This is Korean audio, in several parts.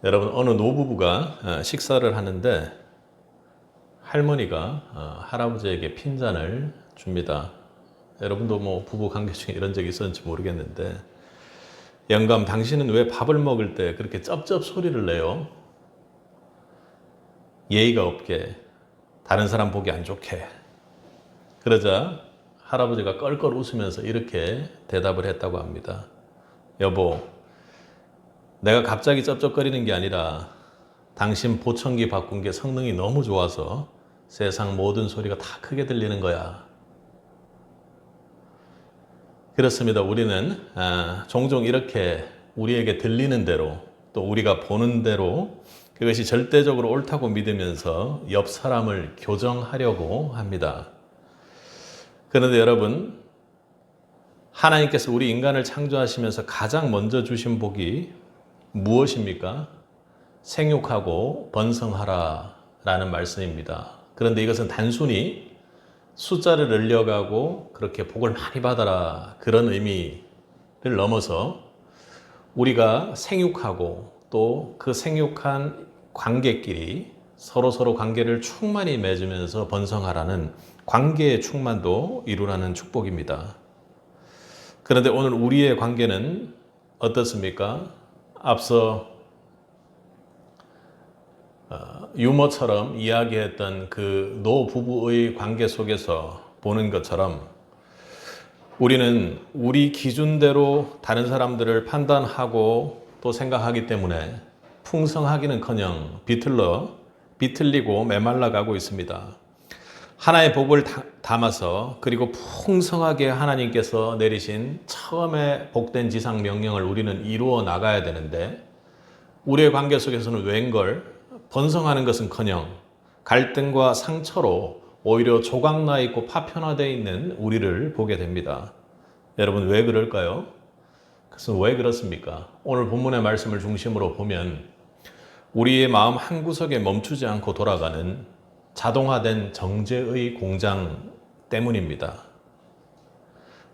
여러분, 어느 노부부가 식사를 하는데 할머니가 할아버지에게 핀잔을 줍니다. 여러분도 뭐 부부 관계 중에 이런 적이 있었는지 모르겠는데, 영감, 당신은 왜 밥을 먹을 때 그렇게 쩝쩝 소리를 내요? 예의가 없게, 다른 사람 보기 안 좋게. 그러자 할아버지가 껄껄 웃으면서 이렇게 대답을 했다고 합니다. 여보, 내가 갑자기 쩝쩝거리는 게 아니라 당신 보청기 바꾼 게 성능이 너무 좋아서 세상 모든 소리가 다 크게 들리는 거야. 그렇습니다. 우리는 종종 이렇게 우리에게 들리는 대로, 또 우리가 보는 대로 그것이 절대적으로 옳다고 믿으면서 옆 사람을 교정하려고 합니다. 그런데 여러분, 하나님께서 우리 인간을 창조하시면서 가장 먼저 주신 복이 무엇입니까? 생육하고 번성하라 라는 말씀입니다. 그런데 이것은 단순히 숫자를 늘려가고 그렇게 복을 많이 받아라 그런 의미를 넘어서 우리가 생육하고 또 그 생육한 관계끼리 서로 관계를 충만히 맺으면서 번성하라는 관계의 충만도 이루라는 축복입니다. 그런데 오늘 우리의 관계는 어떻습니까? 앞서 유머처럼 이야기했던 그 노부부의 관계 속에서 보는 것처럼 우리는 우리 기준대로 다른 사람들을 판단하고 또 생각하기 때문에 풍성하기는커녕 비틀리고 메말라가고 있습니다. 하나의 복을 담아서 그리고 풍성하게 하나님께서 내리신 처음에 복된 지상 명령을 우리는 이루어 나가야 되는데, 우리의 관계 속에서는 웬걸 번성하는 것은커녕 갈등과 상처로 오히려 조각나 있고 파편화되어 있는 우리를 보게 됩니다. 여러분, 왜 그럴까요? 그것은 왜 그렇습니까? 오늘 본문의 말씀을 중심으로 보면 우리의 마음 한구석에 멈추지 않고 돌아가는 자동화된 정죄의 공장 때문입니다.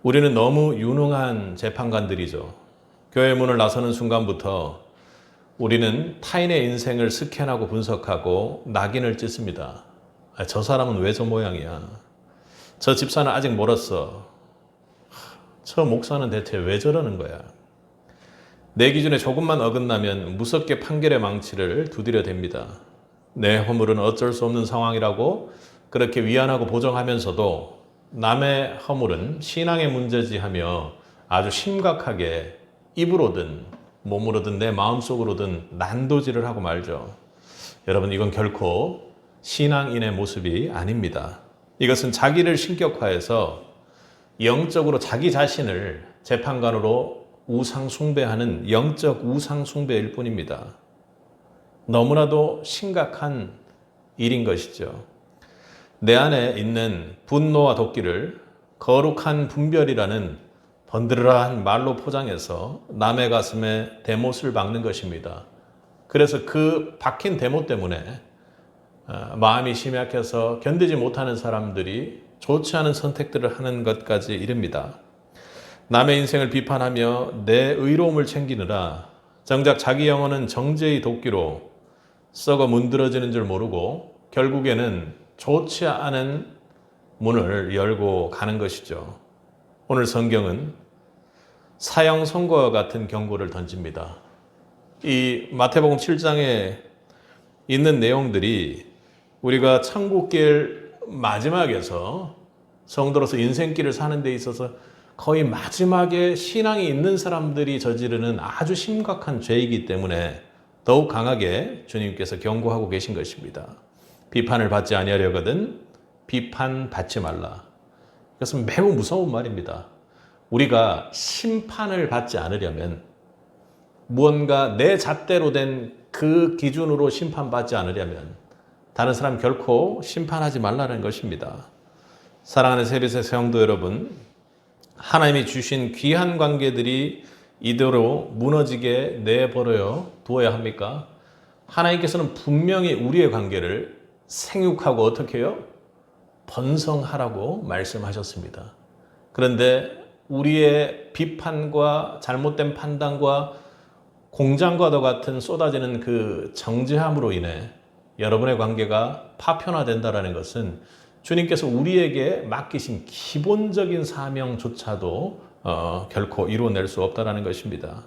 우리는 너무 유능한 재판관들이죠. 교회 문을 나서는 순간부터 우리는 타인의 인생을 스캔하고 분석하고 낙인을 찍습니다. 저 사람은 왜 저 모양이야? 저 집사는 아직 멀었어. 저 목사는 대체 왜 저러는 거야? 내 기준에 조금만 어긋나면 무섭게 판결의 망치를 두드려 댑니다. 내 허물은 어쩔 수 없는 상황이라고 그렇게 위안하고 보정하면서도 남의 허물은 신앙의 문제지 하며 아주 심각하게 입으로든 몸으로든 내 마음속으로든 난도질을 하고 말죠. 여러분, 이건 결코 신앙인의 모습이 아닙니다. 이것은 자기를 신격화해서 영적으로 자기 자신을 재판관으로 우상 숭배하는 영적 우상 숭배일 뿐입니다. 너무나도 심각한 일인 것이죠. 내 안에 있는 분노와 도끼를 거룩한 분별이라는 번드르르한 말로 포장해서 남의 가슴에 대못을 박는 것입니다. 그래서 그 박힌 대못 때문에 마음이 심약해서 견디지 못하는 사람들이 좋지 않은 선택들을 하는 것까지 이릅니다. 남의 인생을 비판하며 내 의로움을 챙기느라 정작 자기 영혼은 정죄의 도끼로 썩어 문드러지는 줄 모르고 결국에는 좋지 않은 문을 열고 가는 것이죠. 오늘 성경은 사형 선고와 같은 경고를 던집니다. 이 마태복음 7장에 있는 내용들이 우리가 천국길 마지막에서 성도로서 인생길을 사는 데 있어서 거의 마지막에 신앙이 있는 사람들이 저지르는 아주 심각한 죄이기 때문에 더욱 강하게 주님께서 경고하고 계신 것입니다. 비판을 받지 아니하려거든 비판받지 말라. 이것은 매우 무서운 말입니다. 우리가 심판을 받지 않으려면, 무언가 내 잣대로 된 그 기준으로 심판받지 않으려면 다른 사람 결코 심판하지 말라는 것입니다. 사랑하는 세빛의 성도 여러분, 하나님이 주신 귀한 관계들이 이대로 무너지게 내버려 두어야 합니까? 하나님께서는 분명히 우리의 관계를 생육하고 어떻게 해요? 번성하라고 말씀하셨습니다. 그런데 우리의 비판과 잘못된 판단과 공장과도 같은 쏟아지는 그 정죄함으로 인해 여러분의 관계가 파편화된다는 것은 주님께서 우리에게 맡기신 기본적인 사명조차도 결코 이루어낼 수 없다는 것입니다.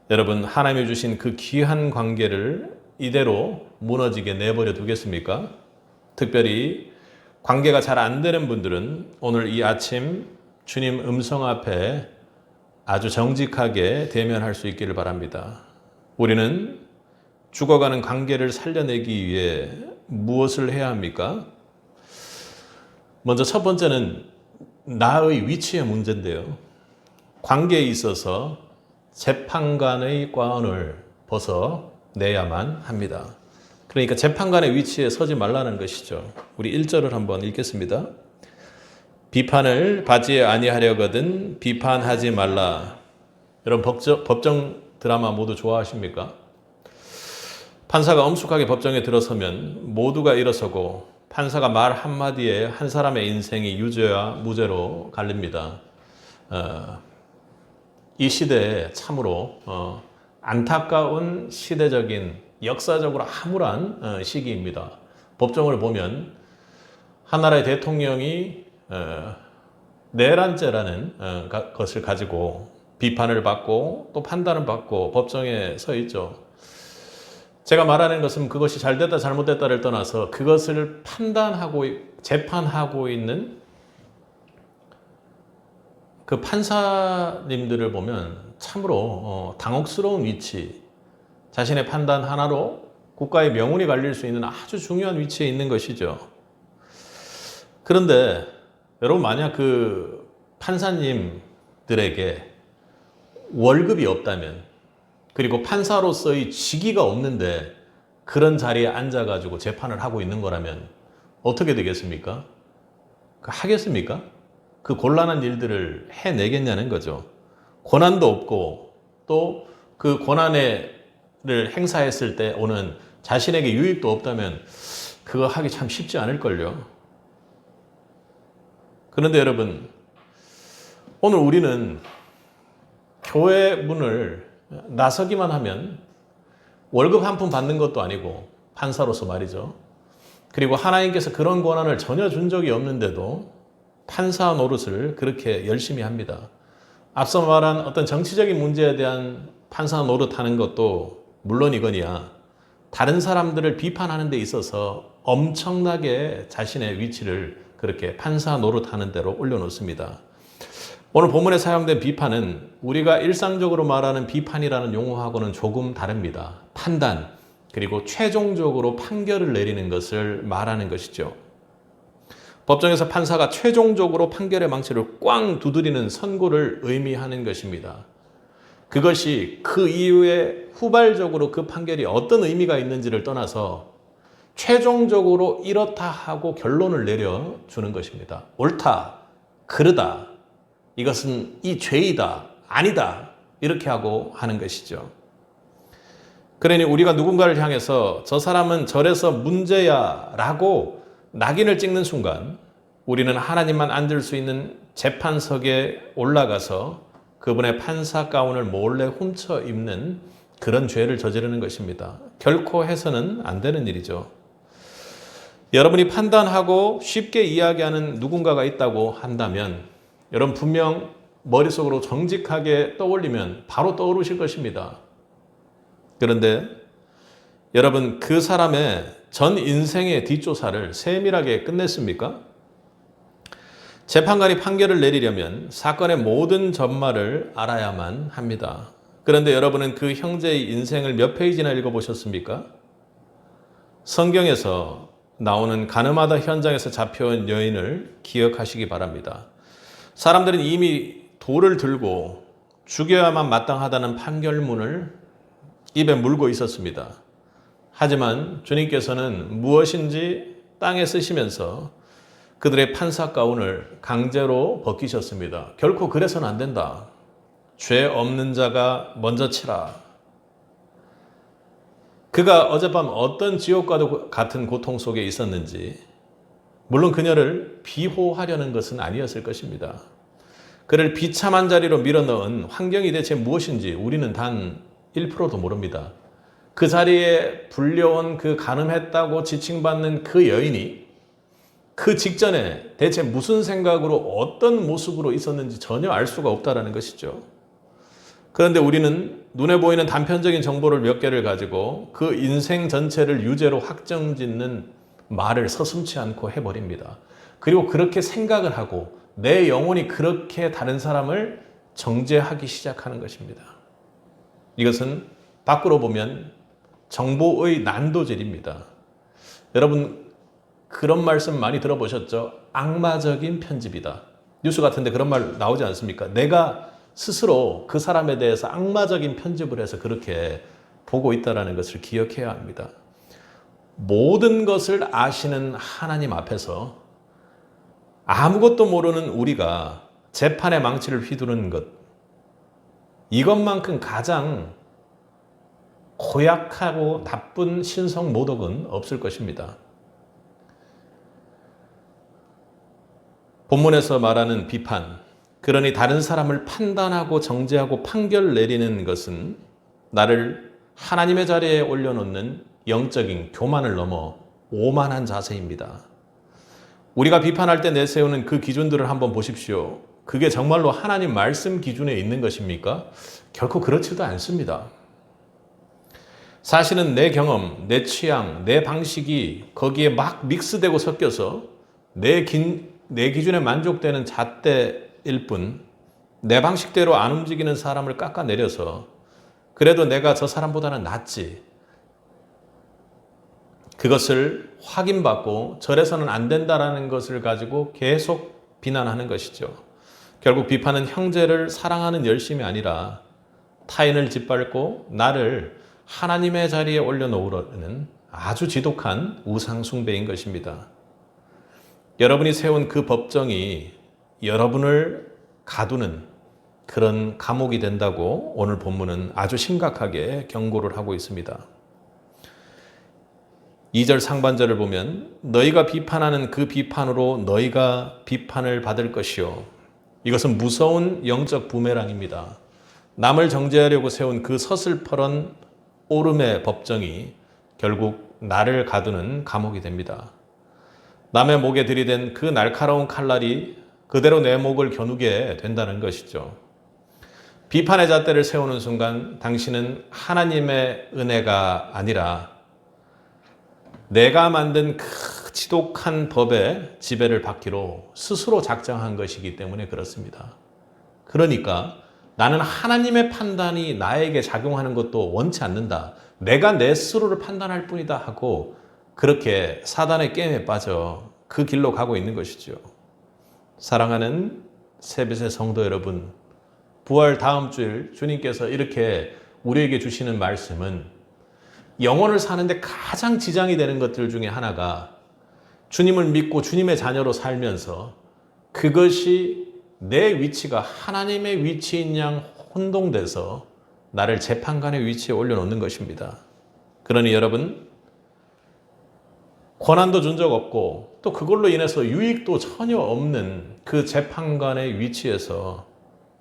여러분, 하나님이 주신 그 귀한 관계를 이대로 무너지게 내버려 두겠습니까? 특별히 관계가 잘 안 되는 분들은 오늘 이 아침 주님 음성 앞에 아주 정직하게 대면할 수 있기를 바랍니다. 우리는 죽어가는 관계를 살려내기 위해 무엇을 해야 합니까? 먼저 첫 번째는 나의 위치의 문제인데요. 관계에 있어서 재판관의 과언을 벗어내야만 합니다. 그러니까 재판관의 위치에 서지 말라는 것이죠. 우리 1절을 한번 읽겠습니다. 비판을 받지 아니하려거든 비판하지 말라. 여러분 법정 드라마 모두 좋아하십니까? 판사가 엄숙하게 법정에 들어서면 모두가 일어서고 판사가 말 한마디에 한 사람의 인생이 유죄와 무죄로 갈립니다. 이 시대에 참으로 안타까운 시대적인 역사적으로 암울한 시기입니다. 법정을 보면 한 나라의 대통령이 내란죄라는 것을 가지고 비판을 받고 또 판단을 받고 법정에 서 있죠. 제가 말하는 것은 그것이 잘됐다 잘못됐다를 떠나서 그것을 판단하고 재판하고 있는 그 판사님들을 보면 참으로 당혹스러운 위치, 자신의 판단 하나로 국가의 명운이 갈릴 수 있는 아주 중요한 위치에 있는 것이죠. 그런데 여러분, 만약 그 판사님들에게 월급이 없다면, 그리고 판사로서의 직위가 없는데 그런 자리에 앉아가지고 재판을 하고 있는 거라면 어떻게 되겠습니까? 하겠습니까? 그 곤란한 일들을 해내겠냐는 거죠. 권한도 없고 또 그 권한을 행사했을 때 오는 자신에게 유익도 없다면 그거 하기 참 쉽지 않을걸요. 그런데 여러분, 오늘 우리는 교회 문을 나서기만 하면 월급 한 푼 받는 것도 아니고, 판사로서 말이죠. 그리고 하나님께서 그런 권한을 전혀 준 적이 없는데도 판사 노릇을 그렇게 열심히 합니다. 앞서 말한 어떤 정치적인 문제에 대한 판사 노릇하는 것도 물론이거니와 다른 사람들을 비판하는 데 있어서 엄청나게 자신의 위치를 그렇게 판사 노릇하는 대로 올려놓습니다. 오늘 본문에 사용된 비판은 우리가 일상적으로 말하는 비판이라는 용어하고는 조금 다릅니다. 판단, 그리고 최종적으로 판결을 내리는 것을 말하는 것이죠. 법정에서 판사가 최종적으로 판결의 망치를 꽝 두드리는 선고를 의미하는 것입니다. 그것이 그 이후에 후발적으로 그 판결이 어떤 의미가 있는지를 떠나서 최종적으로 이렇다 하고 결론을 내려주는 것입니다. 옳다, 그르다, 이것은 이 죄이다, 아니다, 이렇게 하고 하는 것이죠. 그러니 우리가 누군가를 향해서 저 사람은 저래서 문제야 라고 낙인을 찍는 순간 우리는 하나님만 앉을 수 있는 재판석에 올라가서 그분의 판사 가운을 몰래 훔쳐 입는 그런 죄를 저지르는 것입니다. 결코 해서는 안 되는 일이죠. 여러분이 판단하고 쉽게 이야기하는 누군가가 있다고 한다면 여러분 분명 머릿속으로 정직하게 떠올리면 바로 떠오르실 것입니다. 그런데 여러분, 그 사람의 전 인생의 뒷조사를 세밀하게 끝냈습니까? 재판관이 판결을 내리려면 사건의 모든 전말을 알아야만 합니다. 그런데 여러분은 그 형제의 인생을 몇 페이지나 읽어보셨습니까? 성경에서 나오는 가늠하다 현장에서 잡혀온 여인을 기억하시기 바랍니다. 사람들은 이미 돌을 들고 죽여야만 마땅하다는 판결문을 입에 물고 있었습니다. 하지만 주님께서는 무엇인지 땅에 쓰시면서 그들의 판사 가운을 강제로 벗기셨습니다. 결코 그래서는 안 된다. 죄 없는 자가 먼저 치라. 그가 어젯밤 어떤 지옥과도 같은 고통 속에 있었는지, 물론 그녀를 비호하려는 것은 아니었을 것입니다. 그를 비참한 자리로 밀어넣은 환경이 대체 무엇인지 우리는 단 1%도 모릅니다. 그 자리에 불려온 그 간음했다고 지칭받는 그 여인이 그 직전에 대체 무슨 생각으로 어떤 모습으로 있었는지 전혀 알 수가 없다는 것이죠. 그런데 우리는 눈에 보이는 단편적인 정보를 몇 개를 가지고 그 인생 전체를 유죄로 확정짓는 말을 서슴지 않고 해버립니다. 그리고 그렇게 생각을 하고 내 영혼이 그렇게 다른 사람을 정죄하기 시작하는 것입니다. 이것은 밖으로 보면 정보의 난도질입니다. 여러분 그런 말씀 많이 들어보셨죠? 악마적인 편집이다. 뉴스 같은데 그런 말 나오지 않습니까? 내가 스스로 그 사람에 대해서 악마적인 편집을 해서 그렇게 보고 있다는 것을 기억해야 합니다. 모든 것을 아시는 하나님 앞에서 아무것도 모르는 우리가 재판의 망치를 휘두르는 것, 이것만큼 가장 고약하고 나쁜 신성 모독은 없을 것입니다. 본문에서 말하는 비판, 그러니 다른 사람을 판단하고 정죄하고 판결 내리는 것은 나를 하나님의 자리에 올려놓는 영적인 교만을 넘어 오만한 자세입니다. 우리가 비판할 때 내세우는 그 기준들을 한번 보십시오. 그게 정말로 하나님 말씀 기준에 있는 것입니까? 결코 그렇지도 않습니다. 사실은 내 경험, 내 취향, 내 방식이 거기에 막 믹스되고 섞여서 내 기준에 만족되는 잣대일 뿐, 내 방식대로 안 움직이는 사람을 깎아내려서 그래도 내가 저 사람보다는 낫지, 그것을 확인받고 저래서는 안 된다라는 것을 가지고 계속 비난하는 것이죠. 결국 비판은 형제를 사랑하는 열심이 아니라 타인을 짓밟고 나를 하나님의 자리에 올려놓으려는 아주 지독한 우상 숭배인 것입니다. 여러분이 세운 그 법정이 여러분을 가두는 그런 감옥이 된다고 오늘 본문은 아주 심각하게 경고를 하고 있습니다. 2절 상반절을 보면 너희가 비판하는 그 비판으로 너희가 비판을 받을 것이요. 이것은 무서운 영적 부메랑입니다. 남을 정죄하려고 세운 그 서슬퍼런 오름의 법정이 결국 나를 가두는 감옥이 됩니다. 남의 목에 들이댄 그 날카로운 칼날이 그대로 내 목을 겨누게 된다는 것이죠. 비판의 잣대를 세우는 순간 당신은 하나님의 은혜가 아니라 내가 만든 그 지독한 법의 지배를 받기로 스스로 작정한 것이기 때문에 그렇습니다. 그러니까 나는 하나님의 판단이 나에게 작용하는 것도 원치 않는다. 내가 내 스스로를 판단할 뿐이다 하고 그렇게 사단의 게임에 빠져 그 길로 가고 있는 것이죠. 사랑하는 세뱃의 성도 여러분, 부활 다음 주일 주님께서 이렇게 우리에게 주시는 말씀은 영혼을 사는데 가장 지장이 되는 것들 중에 하나가 주님을 믿고 주님의 자녀로 살면서 그것이 내 위치가 하나님의 위치인 양 혼동돼서 나를 재판관의 위치에 올려놓는 것입니다. 그러니 여러분, 권한도 준 적 없고 또 그걸로 인해서 유익도 전혀 없는 그 재판관의 위치에서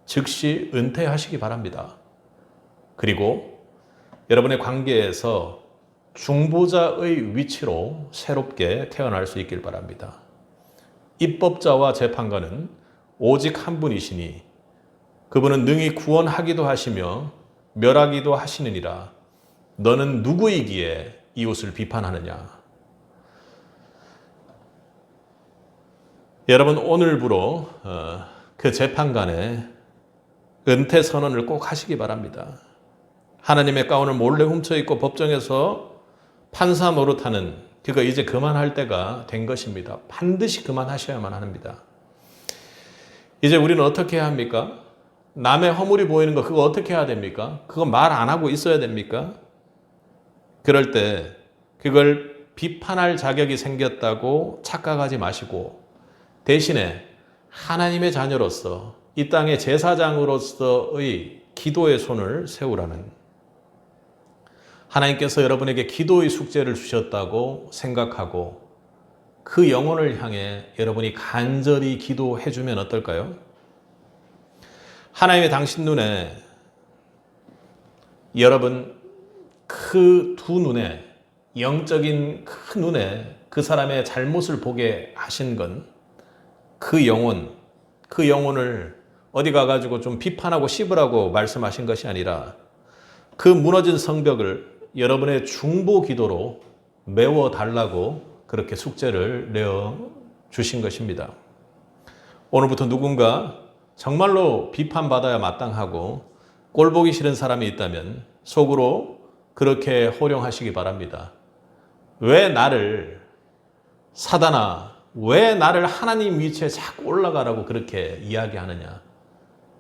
즉시 은퇴하시기 바랍니다. 그리고 여러분의 관계에서 중보자의 위치로 새롭게 태어날 수 있길 바랍니다. 입법자와 재판관은 오직 한 분이시니 그분은 능히 구원하기도 하시며 멸하기도 하시느니라. 너는 누구이기에 이웃을 비판하느냐? 여러분 오늘부로 그 재판관의 은퇴 선언을 꼭 하시기 바랍니다. 하나님의 가운을 몰래 훔쳐입고 법정에서 판사 노릇하는 그거 이제 그만할 때가 된 것입니다. 반드시 그만하셔야만 합니다. 이제 우리는 어떻게 해야 합니까? 남의 허물이 보이는 거 그거 어떻게 해야 됩니까? 그거 말 안 하고 있어야 됩니까? 그럴 때 그걸 비판할 자격이 생겼다고 착각하지 마시고 대신에 하나님의 자녀로서 이 땅의 제사장으로서의 기도의 손을 세우라는, 하나님께서 여러분에게 기도의 숙제를 주셨다고 생각하고 그 영혼을 향해 여러분이 간절히 기도해 주면 어떨까요? 하나님의 당신 눈에 여러분, 그 두 눈에, 영적인 그 눈에 그 사람의 잘못을 보게 하신 건 그 영혼을 어디 가가지고 좀 비판하고 씹으라고 말씀하신 것이 아니라 그 무너진 성벽을 여러분의 중보 기도로 메워달라고 그렇게 숙제를 내어 주신 것입니다. 오늘부터 누군가 정말로 비판받아야 마땅하고 꼴보기 싫은 사람이 있다면 속으로 그렇게 호령하시기 바랍니다. 왜 나를, 사단아, 왜 나를 하나님 위치에 자꾸 올라가라고 그렇게 이야기하느냐?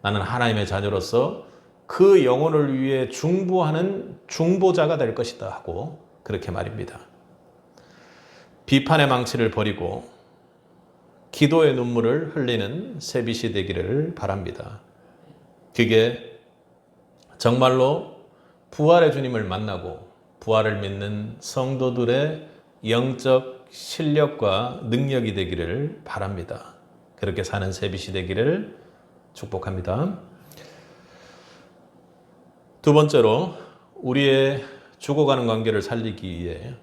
나는 하나님의 자녀로서 그 영혼을 위해 중보하는 중보자가 될 것이다 하고 그렇게 말입니다. 비판의 망치를 버리고 기도의 눈물을 흘리는 세빗이 되기를 바랍니다. 그게 정말로 부활의 주님을 만나고 부활을 믿는 성도들의 영적 실력과 능력이 되기를 바랍니다. 그렇게 사는 세빗이 되기를 축복합니다. 두 번째로, 우리의 죽어가는 관계를 살리기 위해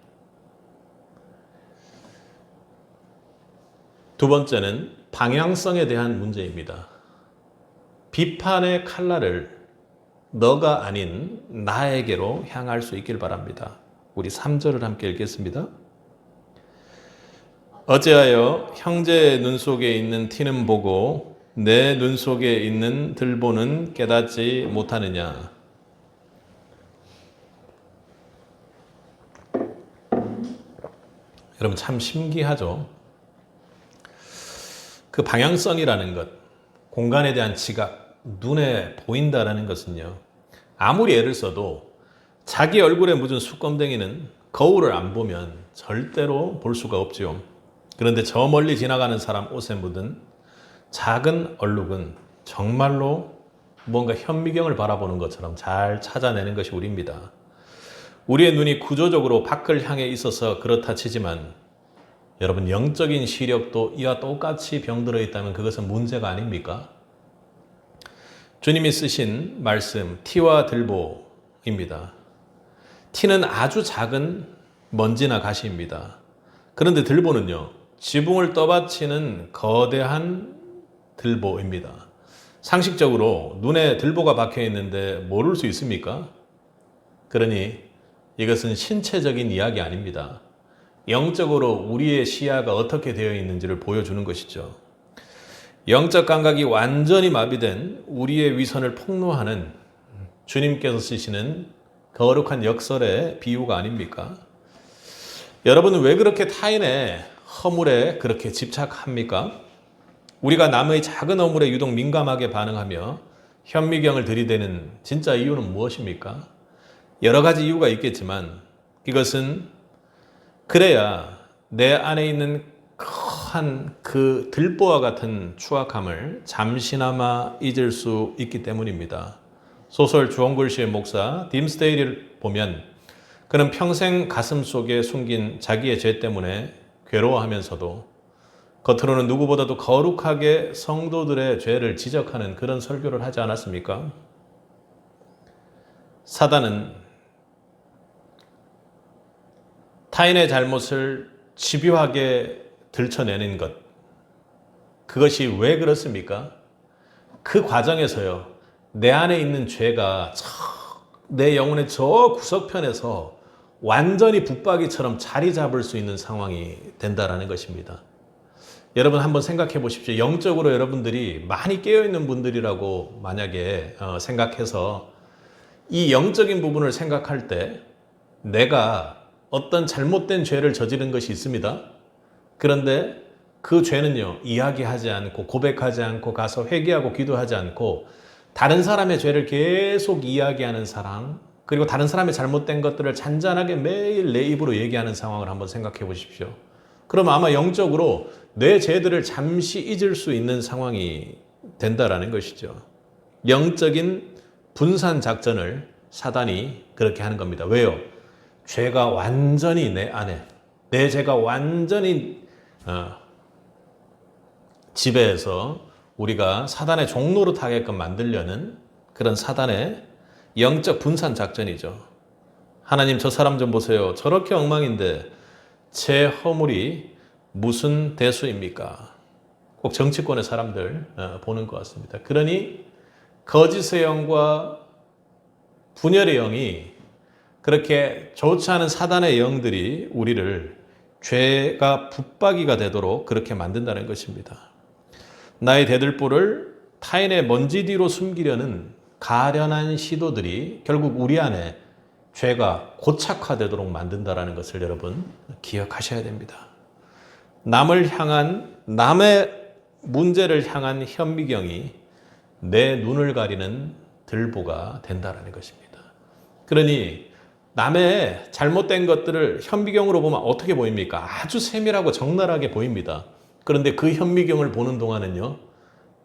두 번째는 방향성에 대한 문제입니다. 비판의 칼날을 너가 아닌 나에게로 향할 수 있길 바랍니다. 우리 3절을 함께 읽겠습니다. 어찌하여 형제의 눈 속에 있는 티는 보고 내 눈 속에 있는 들보는 깨닫지 못하느냐. 여러분, 참 신기하죠? 그 방향성이라는 것, 공간에 대한 지각, 눈에 보인다라는 것은요, 아무리 애를 써도 자기 얼굴에 묻은 수검댕이는 거울을 안 보면 절대로 볼 수가 없지요. 그런데 저 멀리 지나가는 사람 옷에 묻은 작은 얼룩은 정말로 뭔가 현미경을 바라보는 것처럼 잘 찾아내는 것이 우리입니다. 우리의 눈이 구조적으로 밖을 향해 있어서 그렇다 치지만 여러분, 영적인 시력도 이와 똑같이 병들어 있다면 그것은 문제가 아닙니까? 주님이 쓰신 말씀, 티와 들보입니다. 티는 아주 작은 먼지나 가시입니다. 그런데 들보는요, 지붕을 떠받치는 거대한 들보입니다. 상식적으로 눈에 들보가 박혀 있는데 모를 수 있습니까? 그러니 이것은 신체적인 이야기 아닙니다. 영적으로 우리의 시야가 어떻게 되어 있는지를 보여주는 것이죠. 영적 감각이 완전히 마비된 우리의 위선을 폭로하는 주님께서 쓰시는 거룩한 역설의 비유가 아닙니까? 여러분은 왜 그렇게 타인의 허물에 그렇게 집착합니까? 우리가 남의 작은 허물에 유독 민감하게 반응하며 현미경을 들이대는 진짜 이유는 무엇입니까? 여러 가지 이유가 있겠지만 이것은 그래야 내 안에 있는 큰 그 들보와 같은 추악함을 잠시나마 잊을 수 있기 때문입니다. 소설 주원글씨의 목사 딤스데일을 보면 그는 평생 가슴 속에 숨긴 자기의 죄 때문에 괴로워하면서도 겉으로는 누구보다도 거룩하게 성도들의 죄를 지적하는 그런 설교를 하지 않았습니까? 사단은 타인의 잘못을 집요하게 들춰내는 것, 그것이 왜 그렇습니까? 그 과정에서요, 내 안에 있는 죄가 내 영혼의 저 구석편에서 완전히 붙박이처럼 자리 잡을 수 있는 상황이 된다라는 것입니다. 여러분 한번 생각해 보십시오. 영적으로 여러분들이 많이 깨어있는 분들이라고 만약에 생각해서 이 영적인 부분을 생각할 때 내가 어떤 잘못된 죄를 저지른 것이 있습니다. 그런데 그 죄는요, 이야기하지 않고 고백하지 않고 가서 회개하고 기도하지 않고 다른 사람의 죄를 계속 이야기하는 사람, 그리고 다른 사람의 잘못된 것들을 잔잔하게 매일 내 입으로 얘기하는 상황을 한번 생각해 보십시오. 그럼 아마 영적으로 내 죄들을 잠시 잊을 수 있는 상황이 된다라는 것이죠. 영적인 분산 작전을 사단이 그렇게 하는 겁니다. 왜요? 죄가 완전히 내 안에, 내 죄가 완전히 지배해서 우리가 사단의 종로로 타게끔 만들려는 그런 사단의 영적 분산 작전이죠. 하나님 저 사람 좀 보세요. 저렇게 엉망인데 제 허물이 무슨 대수입니까? 꼭 정치권의 사람들 보는 것 같습니다. 그러니 거짓의 영과 분열의 영이 그렇게 좋지 않은 사단의 영들이 우리를 죄가 붙박이가 되도록 그렇게 만든다는 것입니다. 나의 대들보를 타인의 먼지 뒤로 숨기려는 가련한 시도들이 결국 우리 안에 죄가 고착화되도록 만든다는 것을 여러분 기억하셔야 됩니다. 남을 향한, 남의 문제를 향한 현미경이 내 눈을 가리는 들보가 된다는 것입니다. 그러니 남의 잘못된 것들을 현미경으로 보면 어떻게 보입니까? 아주 세밀하고 적나라하게 보입니다. 그런데 그 현미경을 보는 동안은요,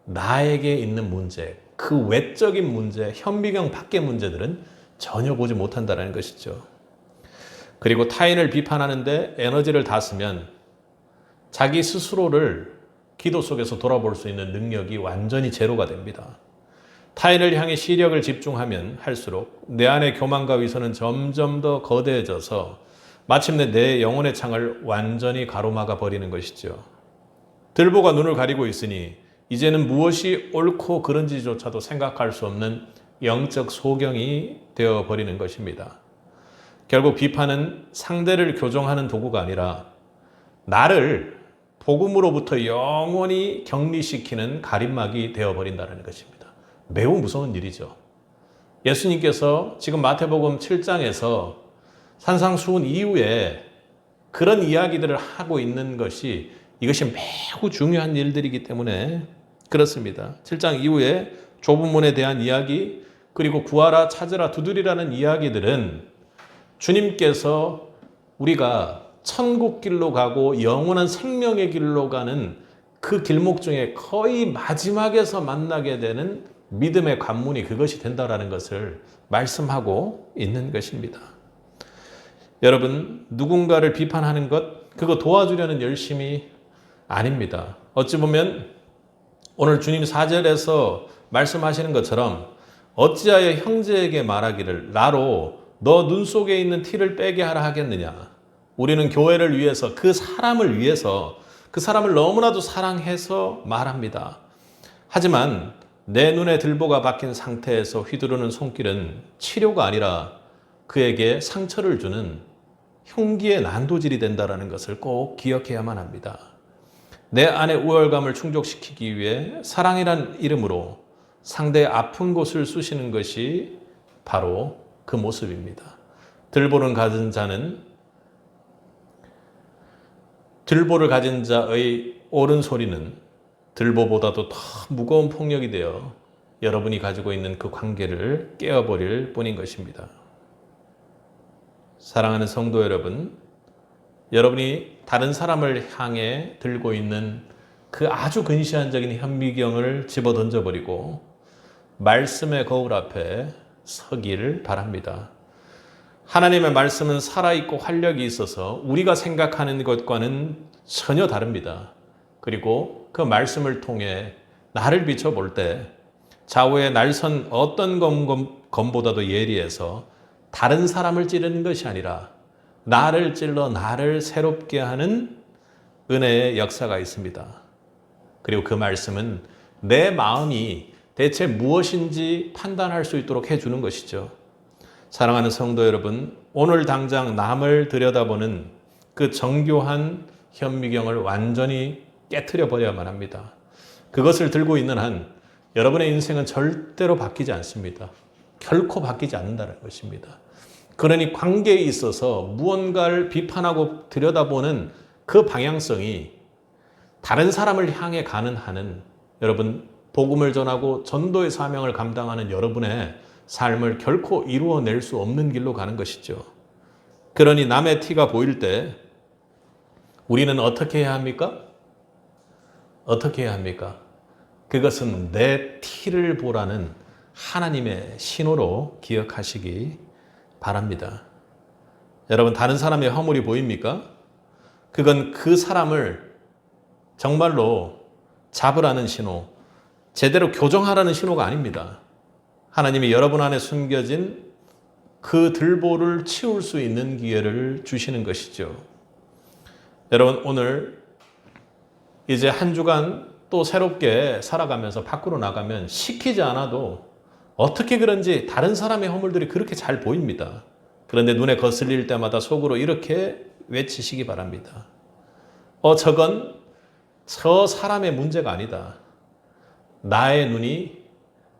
나에게 있는 문제, 그 외적인 문제, 현미경 밖의 문제들은 전혀 보지 못한다는 것이죠. 그리고 타인을 비판하는데 에너지를 다 쓰면 자기 스스로를 기도 속에서 돌아볼 수 있는 능력이 완전히 제로가 됩니다. 타인을 향해 시력을 집중하면 할수록 내 안의 교만과 위선은 점점 더 거대해져서 마침내 내 영혼의 창을 완전히 가로막아 버리는 것이죠. 들보가 눈을 가리고 있으니 이제는 무엇이 옳고 그른지조차도 생각할 수 없는 영적 소경이 되어버리는 것입니다. 결국 비판은 상대를 교정하는 도구가 아니라 나를 복음으로부터 영원히 격리시키는 가림막이 되어버린다는 것입니다. 매우 무서운 일이죠. 예수님께서 지금 마태복음 7장에서 산상수훈 이후에 그런 이야기들을 하고 있는 것이 이것이 매우 중요한 일들이기 때문에 그렇습니다. 7장 이후에 좁은 문에 대한 이야기, 그리고 구하라, 찾으라, 두드리라는 이야기들은 주님께서 우리가 천국 길로 가고 영원한 생명의 길로 가는 그 길목 중에 거의 마지막에서 만나게 되는 믿음의 관문이 그것이 된다라는 것을 말씀하고 있는 것입니다. 여러분, 누군가를 비판하는 것, 그거 도와주려는 열심이 아닙니다. 어찌 보면 오늘 주님 4절에서 말씀하시는 것처럼 어찌하여 형제에게 말하기를 나로 너 눈 속에 있는 티를 빼게 하라 하겠느냐. 우리는 교회를 위해서, 그 사람을 위해서, 그 사람을 너무나도 사랑해서 말합니다. 하지만 내 눈에 들보가 박힌 상태에서 휘두르는 손길은 치료가 아니라 그에게 상처를 주는 흉기의 난도질이 된다는 것을 꼭 기억해야만 합니다. 내 안의 우월감을 충족시키기 위해 사랑이란 이름으로 상대의 아픈 곳을 쑤시는 것이 바로 그 모습입니다. 들보를 가진 자의 옳은 소리는 들보보다도 더 무거운 폭력이 되어 여러분이 가지고 있는 그 관계를 깨어버릴 뿐인 것입니다. 사랑하는 성도 여러분, 여러분이 다른 사람을 향해 들고 있는 그 아주 근시안적인 현미경을 집어 던져버리고 말씀의 거울 앞에 서기를 바랍니다. 하나님의 말씀은 살아있고 활력이 있어서 우리가 생각하는 것과는 전혀 다릅니다. 그리고 그 말씀을 통해 나를 비춰볼 때 좌우에 날선 어떤 검보다도 예리해서 다른 사람을 찌르는 것이 아니라 나를 찔러 나를 새롭게 하는 은혜의 역사가 있습니다. 그리고 그 말씀은 내 마음이 대체 무엇인지 판단할 수 있도록 해주는 것이죠. 사랑하는 성도 여러분, 오늘 당장 남을 들여다보는 그 정교한 현미경을 완전히 깨트려 버려야만 합니다. 그것을 들고 있는 한 여러분의 인생은 절대로 바뀌지 않습니다. 결코 바뀌지 않는다는 것입니다. 그러니 관계에 있어서 무언가를 비판하고 들여다보는 그 방향성이 다른 사람을 향해 가는 한은 여러분, 복음을 전하고 전도의 사명을 감당하는 여러분의 삶을 결코 이루어낼 수 없는 길로 가는 것이죠. 그러니 남의 티가 보일 때 우리는 어떻게 해야 합니까? 어떻게 해야 합니까? 그것은 내 티를 보라는 하나님의 신호로 기억하시기 바랍니다. 여러분, 다른 사람의 허물이 보입니까? 그건 그 사람을 정말로 잡으라는 신호, 제대로 교정하라는 신호가 아닙니다. 하나님이 여러분 안에 숨겨진 그 들보를 치울 수 있는 기회를 주시는 것이죠. 여러분, 오늘 이제 한 주간 또 새롭게 살아가면서 밖으로 나가면 시키지 않아도 어떻게 그런지 다른 사람의 허물들이 그렇게 잘 보입니다. 그런데 눈에 거슬릴 때마다 속으로 이렇게 외치시기 바랍니다. 저건 저 사람의 문제가 아니다. 나의 눈이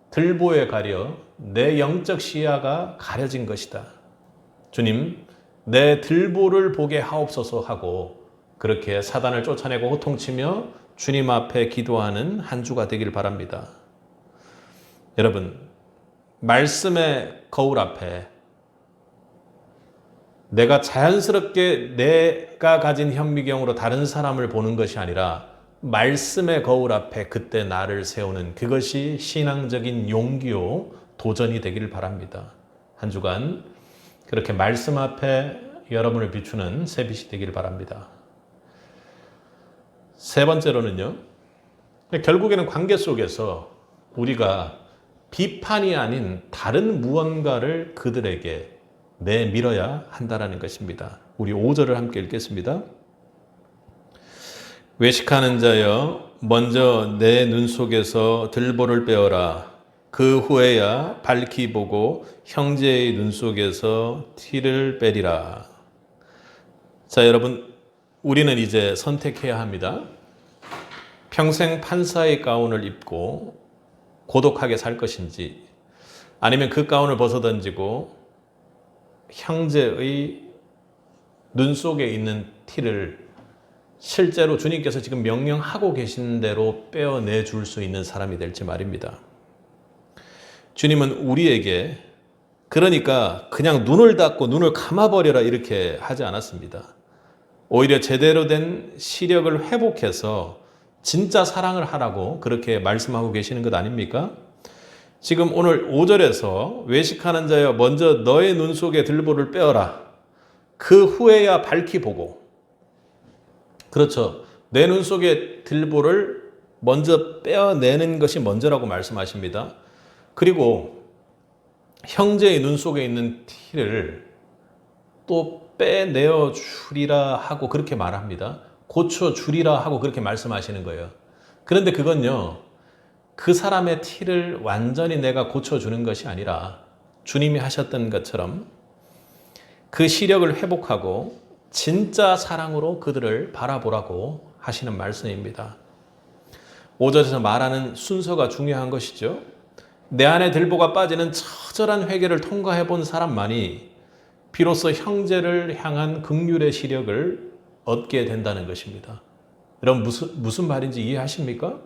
들보에 가려 내 영적 시야가 가려진 것이다. 주님, 내 들보를 보게 하옵소서 하고 그렇게 사단을 쫓아내고 호통치며 주님 앞에 기도하는 한 주가 되길 바랍니다. 여러분, 말씀의 거울 앞에 내가 자연스럽게 내가 가진 현미경으로 다른 사람을 보는 것이 아니라 말씀의 거울 앞에 그때 나를 세우는 그것이 신앙적인 용기요 도전이 되기를 바랍니다. 한 주간 그렇게 말씀 앞에 여러분을 비추는 새빛이 되기를 바랍니다. 세 번째로는요, 결국에는 관계 속에서 우리가 비판이 아닌 다른 무언가를 그들에게 내밀어야 한다는 것입니다. 우리 5절을 함께 읽겠습니다. 외식하는 자여, 먼저 내 눈 속에서 들보를 빼어라. 그 후에야 밝히 보고 형제의 눈 속에서 티를 빼리라. 자, 여러분, 우리는 이제 선택해야 합니다. 평생 판사의 가운을 입고 고독하게 살 것인지, 아니면 그 가운을 벗어던지고 형제의 눈 속에 있는 티를 실제로 주님께서 지금 명령하고 계신 대로 빼어내 줄 수 있는 사람이 될지 말입니다. 주님은 우리에게 그러니까 그냥 눈을 닫고 눈을 감아버려라 이렇게 하지 않았습니다. 오히려 제대로 된 시력을 회복해서 진짜 사랑을 하라고 그렇게 말씀하고 계시는 것 아닙니까? 지금 오늘 5절에서 외식하는 자여, 먼저 너의 눈 속에 들보를 빼어라. 그 후에야 밝히 보고. 그렇죠. 내 눈 속에 들보를 먼저 빼어내는 것이 먼저라고 말씀하십니다. 그리고 형제의 눈 속에 있는 티를 또 빼내어 주리라 하고 그렇게 말합니다. 고쳐 주리라 하고 그렇게 말씀하시는 거예요. 그런데 그건요, 그 사람의 티를 완전히 내가 고쳐주는 것이 아니라 주님이 하셨던 것처럼 그 시력을 회복하고 진짜 사랑으로 그들을 바라보라고 하시는 말씀입니다. 5절에서 말하는 순서가 중요한 것이죠. 내 안에 들보가 빠지는 처절한 회개를 통과해 본 사람만이 비로소 형제를 향한 긍휼의 시력을 얻게 된다는 것입니다. 여러분, 무슨 말인지 이해하십니까?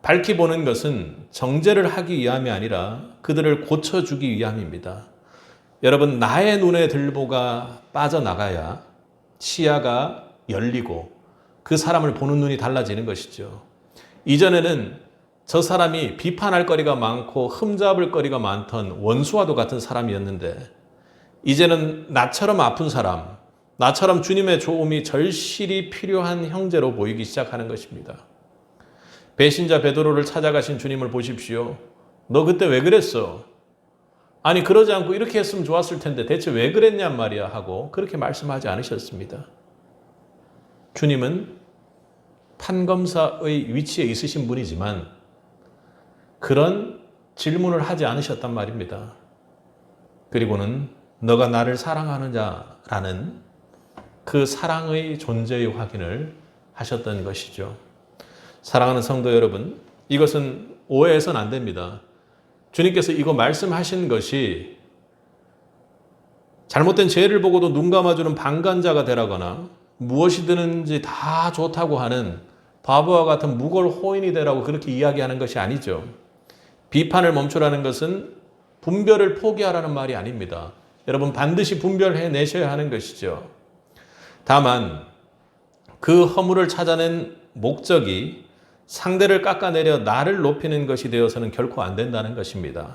밝히 보는 것은 정죄를 하기 위함이 아니라 그들을 고쳐주기 위함입니다. 여러분, 나의 눈에 들보가 빠져나가야 시야가 열리고 그 사람을 보는 눈이 달라지는 것이죠. 이전에는 저 사람이 비판할 거리가 많고 흠잡을 거리가 많던 원수와도 같은 사람이었는데 이제는 나처럼 아픈 사람, 나처럼 주님의 도움이 절실히 필요한 형제로 보이기 시작하는 것입니다. 배신자 베드로를 찾아가신 주님을 보십시오. 너 그때 왜 그랬어? 아니, 그러지 않고 이렇게 했으면 좋았을 텐데 대체 왜 그랬냔 말이야 하고 그렇게 말씀하지 않으셨습니다. 주님은 판검사의 위치에 있으신 분이지만 그런 질문을 하지 않으셨단 말입니다. 그리고는 너가 나를 사랑하느냐라는 그 사랑의 존재의 확인을 하셨던 것이죠. 사랑하는 성도 여러분, 이것은 오해해서는 안 됩니다. 주님께서 이거 말씀하신 것이 잘못된 죄를 보고도 눈 감아주는 방관자가 되라거나 무엇이든지 다 좋다고 하는 바보와 같은 무골 호인이 되라고 그렇게 이야기하는 것이 아니죠. 비판을 멈추라는 것은 분별을 포기하라는 말이 아닙니다. 여러분, 반드시 분별해 내셔야 하는 것이죠. 다만 그 허물을 찾아낸 목적이 상대를 깎아내려 나를 높이는 것이 되어서는 결코 안 된다는 것입니다.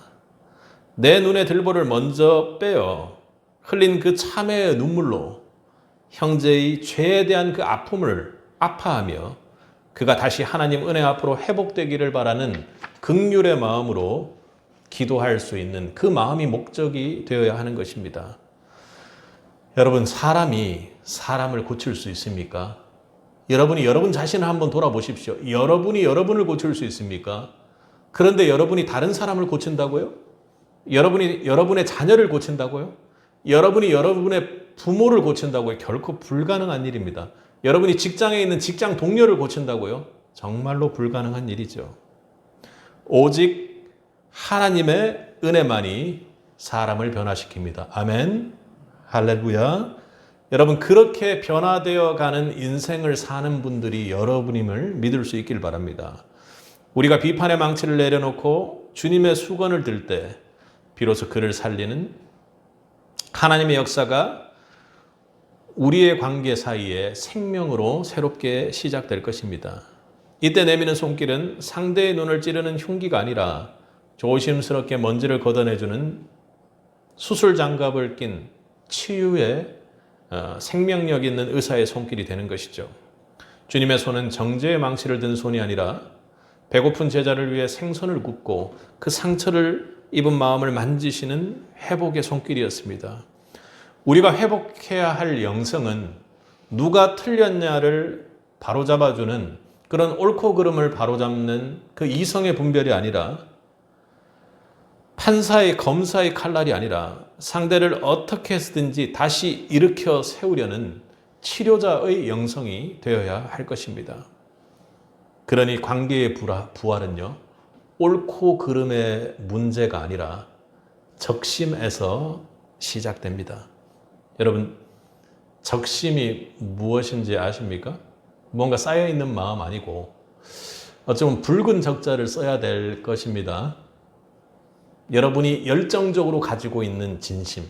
내 눈의 들보를 먼저 빼어 흘린 그 참회의 눈물로 형제의 죄에 대한 그 아픔을 아파하며 그가 다시 하나님 은혜 앞으로 회복되기를 바라는 긍휼의 마음으로 기도할 수 있는 그 마음이 목적이 되어야 하는 것입니다. 여러분, 사람이 사람을 고칠 수 있습니까? 여러분이 여러분 자신을 한번 돌아보십시오. 여러분이 여러분을 고칠 수 있습니까? 그런데 여러분이 다른 사람을 고친다고요? 여러분이 여러분의 자녀를 고친다고요? 여러분이 여러분의 부모를 고친다고요? 결코 불가능한 일입니다. 여러분이 직장에 있는 직장 동료를 고친다고요? 정말로 불가능한 일이죠. 오직 하나님의 은혜만이 사람을 변화시킵니다. 아멘. 할렐루야. 여러분, 그렇게 변화되어 가는 인생을 사는 분들이 여러분임을 믿을 수 있길 바랍니다. 우리가 비판의 망치를 내려놓고 주님의 수건을 들 때 비로소 그를 살리는 하나님의 역사가 우리의 관계 사이에 생명으로 새롭게 시작될 것입니다. 이때 내미는 손길은 상대의 눈을 찌르는 흉기가 아니라 조심스럽게 먼지를 걷어내주는 수술 장갑을 낀 치유의 생명력 있는 의사의 손길이 되는 것이죠. 주님의 손은 정죄의 망치를 든 손이 아니라 배고픈 제자를 위해 생선을 굽고 그 상처를 입은 마음을 만지시는 회복의 손길이었습니다. 우리가 회복해야 할 영성은 누가 틀렸냐를 바로잡아주는 그런 옳고 그름을 바로잡는 그 이성의 분별이 아니라 판사의 검사의 칼날이 아니라 상대를 어떻게 해서든지 다시 일으켜 세우려는 치료자의 영성이 되어야 할 것입니다. 그러니 관계의 부활은요, 옳고 그름의 문제가 아니라 적심에서 시작됩니다. 여러분, 적심이 무엇인지 아십니까? 뭔가 쌓여있는 마음 아니고 어쩌면 붉은 적자를 써야 될 것입니다. 여러분이 열정적으로 가지고 있는 진심,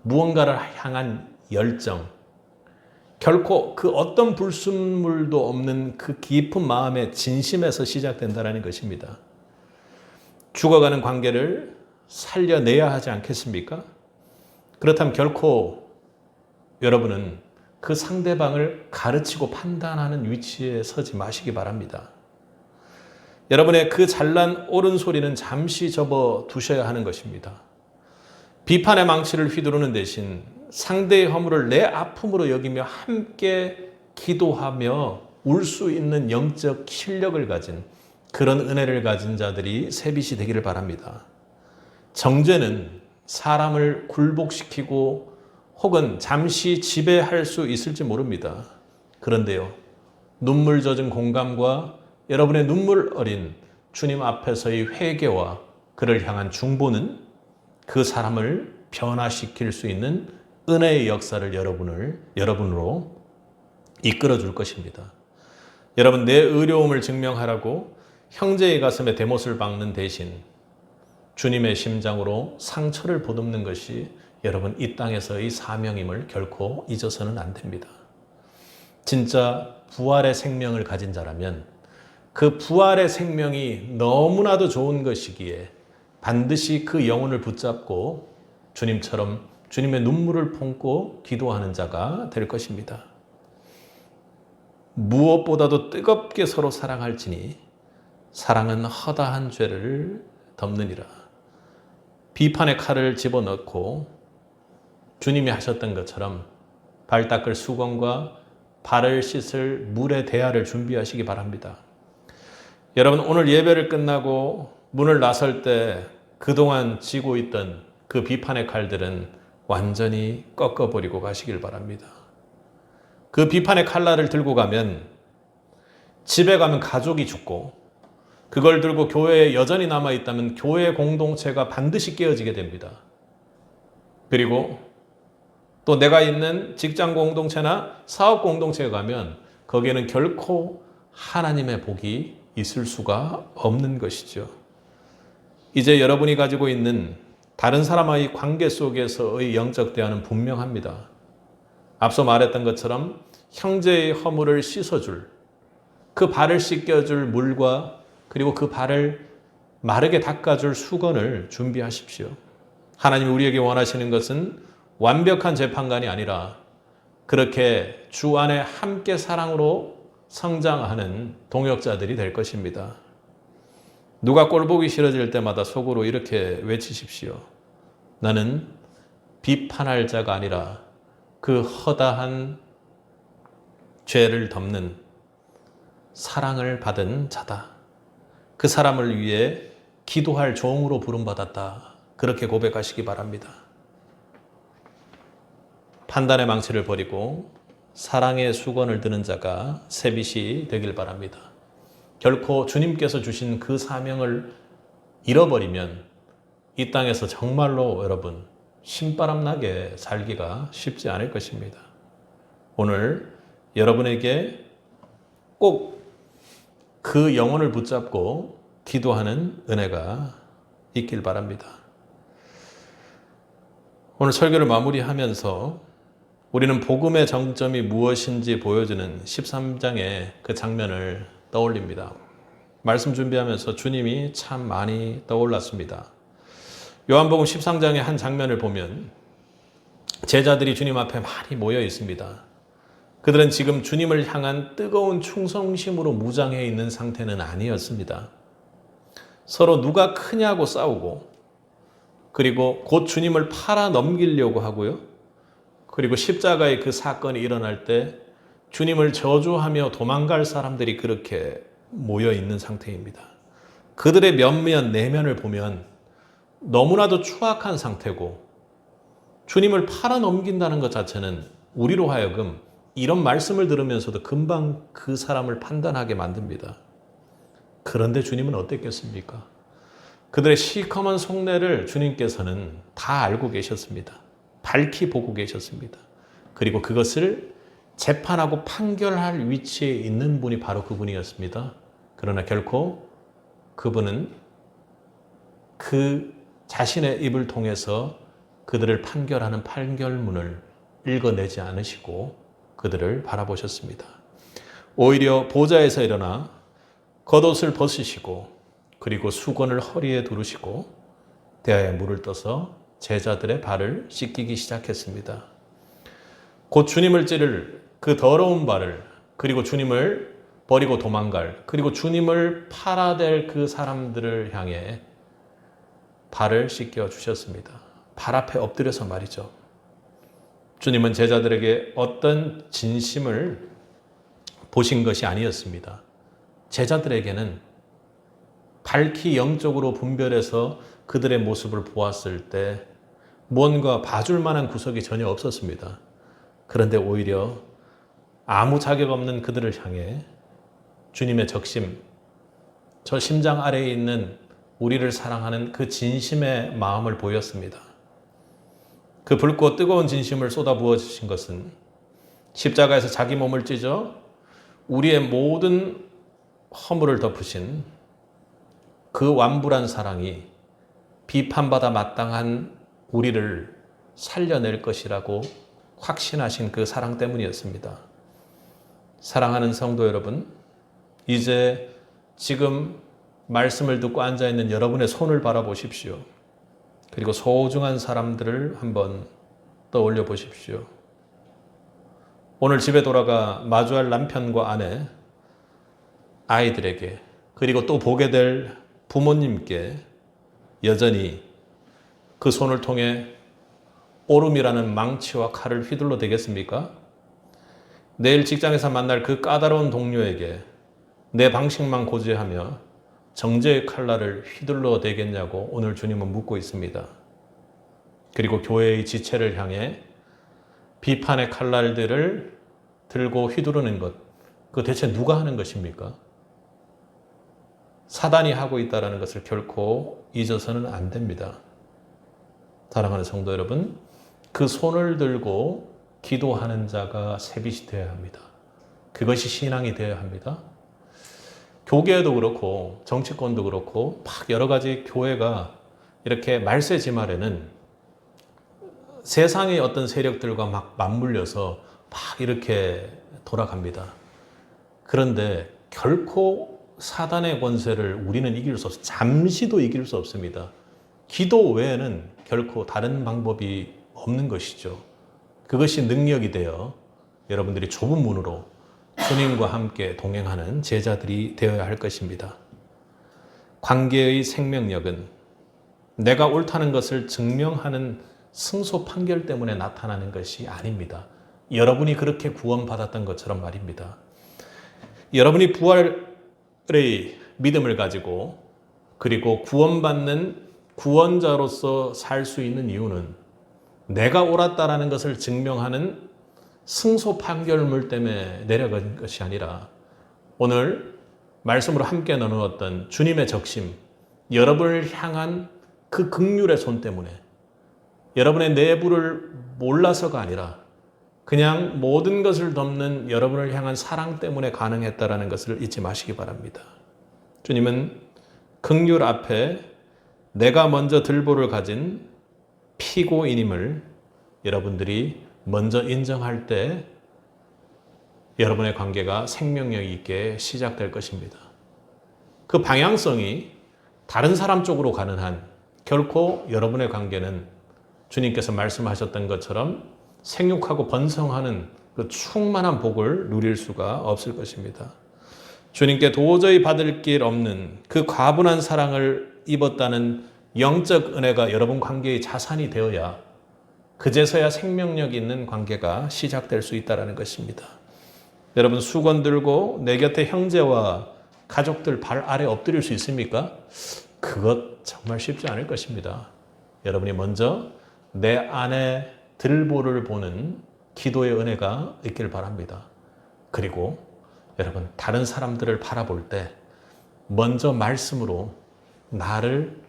무언가를 향한 열정, 결코 그 어떤 불순물도 없는 그 깊은 마음의 진심에서 시작된다는 것입니다. 죽어가는 관계를 살려내야 하지 않겠습니까? 그렇다면 결코 여러분은 그 상대방을 가르치고 판단하는 위치에 서지 마시기 바랍니다. 여러분의 그 잘난 옳은 소리는 잠시 접어 두셔야 하는 것입니다. 비판의 망치를 휘두르는 대신 상대의 허물을 내 아픔으로 여기며 함께 기도하며 울 수 있는 영적 실력을 가진 그런 은혜를 가진 자들이 셋빗이 되기를 바랍니다. 정죄는 사람을 굴복시키고 혹은 잠시 지배할 수 있을지 모릅니다. 그런데요, 눈물 젖은 공감과 여러분의 눈물 어린 주님 앞에서의 회개와 그를 향한 중보는 그 사람을 변화시킬 수 있는 은혜의 역사를 여러분으로 이끌어 줄 것입니다. 여러분, 내 의로움을 증명하라고 형제의 가슴에 대못을 박는 대신 주님의 심장으로 상처를 보듬는 것이 여러분 이 땅에서의 사명임을 결코 잊어서는 안 됩니다. 진짜 부활의 생명을 가진 자라면 그 부활의 생명이 너무나도 좋은 것이기에 반드시 그 영혼을 붙잡고 주님처럼 주님의 눈물을 품고 기도하는 자가 될 것입니다. 무엇보다도 뜨겁게 서로 사랑할지니 사랑은 허다한 죄를 덮느니라. 비판의 칼을 집어넣고 주님이 하셨던 것처럼 발 닦을 수건과 발을 씻을 물의 대야를 준비하시기 바랍니다. 여러분, 오늘 예배를 끝나고 문을 나설 때 그동안 쥐고 있던 그 비판의 칼들은 완전히 꺾어버리고 가시길 바랍니다. 그 비판의 칼날을 들고 가면 집에 가면 가족이 죽고 그걸 들고 교회에 여전히 남아있다면 교회 공동체가 반드시 깨어지게 됩니다. 그리고 또 내가 있는 직장 공동체나 사업 공동체에 가면 거기에는 결코 하나님의 복이 있을 수가 없는 것이죠. 이제 여러분이 가지고 있는 다른 사람과의 관계 속에서의 영적 대화는 분명합니다. 앞서 말했던 것처럼 형제의 허물을 씻어줄, 그 발을 씻겨줄 물과 그리고 그 발을 마르게 닦아줄 수건을 준비하십시오. 하나님이 우리에게 원하시는 것은 완벽한 재판관이 아니라 그렇게 주 안에 함께 사랑으로 성장하는 동역자들이 될 것입니다. 누가 꼴보기 싫어질 때마다 속으로 이렇게 외치십시오. 나는 비판할 자가 아니라 그 허다한 죄를 덮는 사랑을 받은 자다. 그 사람을 위해 기도할 종으로 부름받았다. 그렇게 고백하시기 바랍니다. 판단의 망치를 버리고 사랑의 수건을 드는 자가 세빗이 되길 바랍니다. 결코 주님께서 주신 그 사명을 잃어버리면 이 땅에서 정말로 여러분 신바람 나게 살기가 쉽지 않을 것입니다. 오늘 여러분에게 꼭 그 영혼을 붙잡고 기도하는 은혜가 있길 바랍니다. 오늘 설교를 마무리하면서 우리는 복음의 정점이 무엇인지 보여주는 13장의 그 장면을 떠올립니다. 말씀 준비하면서 주님이 참 많이 떠올랐습니다. 요한복음 13장의 한 장면을 보면 제자들이 주님 앞에 많이 모여 있습니다. 그들은 지금 주님을 향한 뜨거운 충성심으로 무장해 있는 상태는 아니었습니다. 서로 누가 크냐고 싸우고, 그리고 곧 주님을 팔아 넘기려고 하고요. 그리고 십자가의 그 사건이 일어날 때 주님을 저주하며 도망갈 사람들이 그렇게 모여 있는 상태입니다. 그들의 면면 내면을 보면 너무나도 추악한 상태고, 주님을 팔아 넘긴다는 것 자체는 우리로 하여금 이런 말씀을 들으면서도 금방 그 사람을 판단하게 만듭니다. 그런데 주님은 어땠겠습니까? 그들의 시커먼 속내를 주님께서는 다 알고 계셨습니다. 밝히 보고 계셨습니다. 그리고 그것을 재판하고 판결할 위치에 있는 분이 바로 그분이었습니다. 그러나 결코 그분은 그 자신의 입을 통해서 그들을 판결하는 판결문을 읽어내지 않으시고 그들을 바라보셨습니다. 오히려 보좌에서 일어나 겉옷을 벗으시고 그리고 수건을 허리에 두르시고 대야에 물을 떠서 제자들의 발을 씻기기 시작했습니다. 곧 주님을 찌를 그 더러운 발을, 그리고 주님을 버리고 도망갈, 그리고 주님을 팔아댈 그 사람들을 향해 발을 씻겨 주셨습니다. 발 앞에 엎드려서 말이죠. 주님은 제자들에게 어떤 진심을 보신 것이 아니었습니다. 제자들에게는 밝히 영적으로 분별해서 그들의 모습을 보았을 때 무언가 봐줄 만한 구석이 전혀 없었습니다. 그런데 오히려 아무 자격 없는 그들을 향해 주님의 적심, 저 심장 아래에 있는 우리를 사랑하는 그 진심의 마음을 보였습니다. 그 붉고 뜨거운 진심을 쏟아부어 주신 것은 십자가에서 자기 몸을 찢어 우리의 모든 허물을 덮으신 그 완불한 사랑이 비판받아 마땅한 우리를 살려낼 것이라고 확신하신 그 사랑 때문이었습니다. 사랑하는 성도 여러분, 이제 지금 말씀을 듣고 앉아있는 여러분의 손을 바라보십시오. 그리고 소중한 사람들을 한번 떠올려 보십시오. 오늘 집에 돌아가 마주할 남편과 아내, 아이들에게, 그리고 또 보게 될 부모님께 여전히 그 손을 통해 오름이라는 망치와 칼을 휘둘러 대겠습니까? 내일 직장에서 만날 그 까다로운 동료에게 내 방식만 고지하며 정죄의 칼날을 휘둘러 대겠냐고 오늘 주님은 묻고 있습니다. 그리고 교회의 지체를 향해 비판의 칼날들을 들고 휘두르는 것, 그 대체 누가 하는 것입니까? 사단이 하고 있다는 것을 결코 잊어서는 안 됩니다. 사랑하는 성도 여러분, 그 손을 들고 기도하는 자가 세빗이 되어야 합니다. 그것이 신앙이 되어야 합니다. 교계도 그렇고 정치권도 그렇고 막 여러 가지 교회가 이렇게 말세지말에는 세상의 어떤 세력들과 막 맞물려서 막 이렇게 돌아갑니다. 그런데 결코 사단의 권세를 우리는 이길 수 없습니다. 잠시도 이길 수 없습니다. 기도 외에는 결코 다른 방법이 없는 것이죠. 그것이 능력이 되어 여러분들이 좁은 문으로 주님과 함께 동행하는 제자들이 되어야 할 것입니다. 관계의 생명력은 내가 옳다는 것을 증명하는 승소 판결 때문에 나타나는 것이 아닙니다. 여러분이 그렇게 구원받았던 것처럼 말입니다. 여러분이 부활의 믿음을 가지고 그리고 구원받는 구원자로서 살 수 있는 이유는 내가 옳았다라는 것을 증명하는 승소 판결물 때문에 내려간 것이 아니라 오늘 말씀으로 함께 나누었던 주님의 적심, 여러분을 향한 그 긍휼의 손 때문에 여러분의 내부를 몰라서가 아니라 그냥 모든 것을 덮는 여러분을 향한 사랑 때문에 가능했다라는 것을 잊지 마시기 바랍니다. 주님은 긍휼 앞에 내가 먼저 들보를 가진 피고인임을 여러분들이 먼저 인정할 때 여러분의 관계가 생명력 있게 시작될 것입니다. 그 방향성이 다른 사람 쪽으로 가는 한 결코 여러분의 관계는 주님께서 말씀하셨던 것처럼 생육하고 번성하는 그 충만한 복을 누릴 수가 없을 것입니다. 주님께 도저히 받을 길 없는 그 과분한 사랑을 입었다는 영적 은혜가 여러분 관계의 자산이 되어야 그제서야 생명력 있는 관계가 시작될 수 있다는 것입니다. 여러분 수건 들고 내 곁에 형제와 가족들 발 아래 엎드릴 수 있습니까? 그것 정말 쉽지 않을 것입니다. 여러분이 먼저 내 안에 들보를 보는 기도의 은혜가 있길 바랍니다. 그리고 여러분 다른 사람들을 바라볼 때 먼저 말씀으로 나를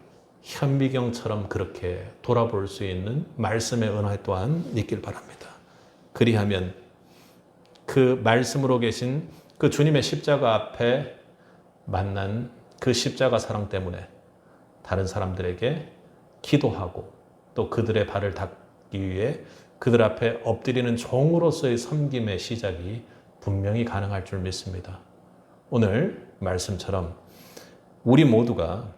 현미경처럼 그렇게 돌아볼 수 있는 말씀의 은혜 또한 있길 바랍니다. 그리하면 그 말씀으로 계신 그 주님의 십자가 앞에 만난 그 십자가 사랑 때문에 다른 사람들에게 기도하고 또 그들의 발을 닦기 위해 그들 앞에 엎드리는 종으로서의 섬김의 시작이 분명히 가능할 줄 믿습니다. 오늘 말씀처럼 우리 모두가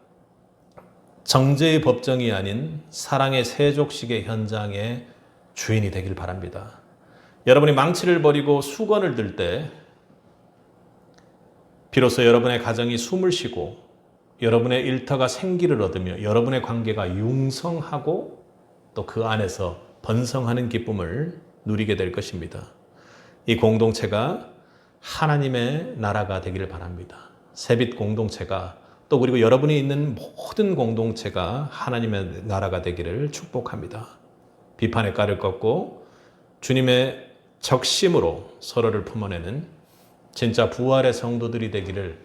정죄의 법정이 아닌 사랑의 세족식의 현장의 주인이 되길 바랍니다. 여러분이 망치를 버리고 수건을 들 때 비로소 여러분의 가정이 숨을 쉬고 여러분의 일터가 생기를 얻으며 여러분의 관계가 융성하고 또 그 안에서 번성하는 기쁨을 누리게 될 것입니다. 이 공동체가 하나님의 나라가 되기를 바랍니다. 세빛 공동체가 또 그리고 여러분이 있는 모든 공동체가 하나님의 나라가 되기를 축복합니다. 비판의 깔을 꺾고 주님의 적심으로 서로를 품어내는 진짜 부활의 성도들이 되기를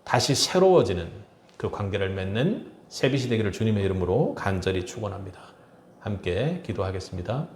다시 새로워지는 그 관계를 맺는 세빛이 되기를 주님의 이름으로 간절히 축원합니다. 함께 기도하겠습니다.